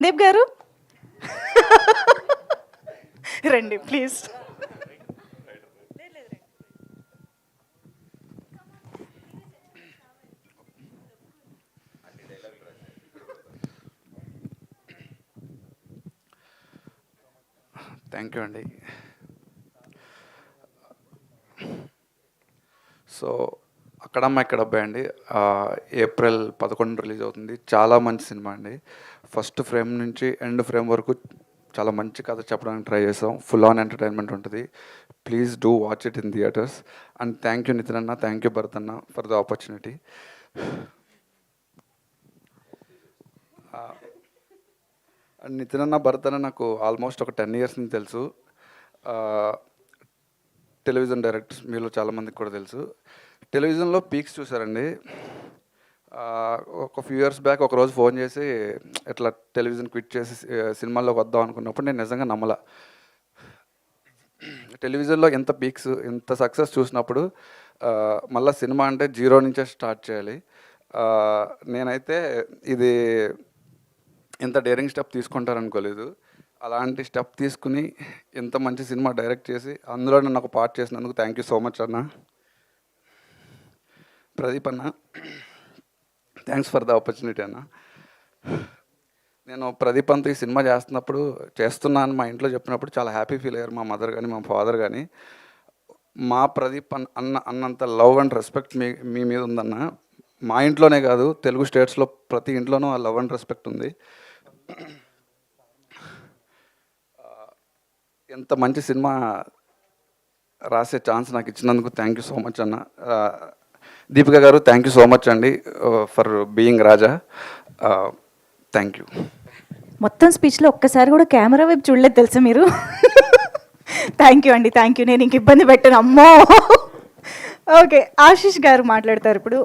దీప్ గారు రండి please. Thank you అండి. సో అక్కడమ్మ ఇక్కడ అబ్బాయి అండి, ఏప్రిల్ 11 రిలీజ్ అవుతుంది. చాలా మంచి సినిమా అండి. ఫస్ట్ ఫ్రేమ్ నుంచి ఎండ్ ఫ్రేమ్ వరకు చాలా మంచి కథ చెప్పడానికి ట్రై చేసాం. ఫుల్ ఆన్ ఎంటర్టైన్మెంట్ ఉంటుంది. Please do watch it in theatres. And thank you Nithin అన్న, థ్యాంక్ యూ భరత్ అన్న for the opportunity. And Nithin అన్న, భరత్ అన్న నాకు ఆల్మోస్ట్ ఒక 10 years నుంచి తెలుసు. టెలివిజన్ డైరెక్టర్స్ మీలో చాలామందికి కూడా తెలుసు. టెలివిజన్లో పీక్స్ చూసారండి. ఒక ఫ్యూ ఇయర్స్ బ్యాక్ ఒకరోజు ఫోన్ చేసి ఇట్లా టెలివిజన్ క్విట్ చేసి సినిమాల్లోకి వద్దాం అనుకున్నప్పుడు నేను నిజంగా నమ్మలా. టెలివిజన్లో ఎంత పీక్స్, ఎంత సక్సెస్ చూసినప్పుడు మళ్ళీ సినిమా అంటే జీరో నుంచే స్టార్ట్ చేయాలి. నేనైతే ఇది ఇంత డేరింగ్ స్టెప్ తీసుకుంటారనుకోలేదు. అలాంటి స్టెప్ తీసుకుని ఇంత మంచి సినిమా డైరెక్ట్ చేసి అందులో నన్ను ఒక పార్ట్ చేసినందుకు థ్యాంక్ యూ సో మచ్ అన్న. ప్రదీప్ అన్న, థ్యాంక్స్ ఫర్ ద ఆపర్చునిటీ అన్న. నేను ప్రదీప్ అంతా ఈ సినిమా చేస్తున్నాను మా ఇంట్లో చెప్పినప్పుడు చాలా హ్యాపీ ఫీల్ అయ్యారు మా మదర్ కానీ మా ఫాదర్ కానీ. మా ప్రదీప్ అన్నంత లవ్ అండ్ రెస్పెక్ట్ మీ మీద ఉందన్న. మా ఇంట్లోనే కాదు, తెలుగు స్టేట్స్లో ప్రతి ఇంట్లోనూ ఆ లవ్ అండ్ రెస్పెక్ట్ ఉంది. ఎంత మంచి సినిమా రాసే ఛాన్స్ నాకు ఇచ్చినందుకు థ్యాంక్ యూ సో మచ్ అన్న. దీపిక గారు, థ్యాంక్ యూ సో మచ్ అండి for being Raja. Thank you. మొత్తం స్పీచ్లో ఒక్కసారి కూడా కెమెరా వైపు చూడలేదు తెలుసా మీరు? థ్యాంక్ యూ అండి, థ్యాంక్ యూ. నేను ఇంక ఇబ్బంది పెట్టాను, అమ్మో. ఓకే, ఆశీష్ గారు మాట్లాడతారు ఇప్పుడు.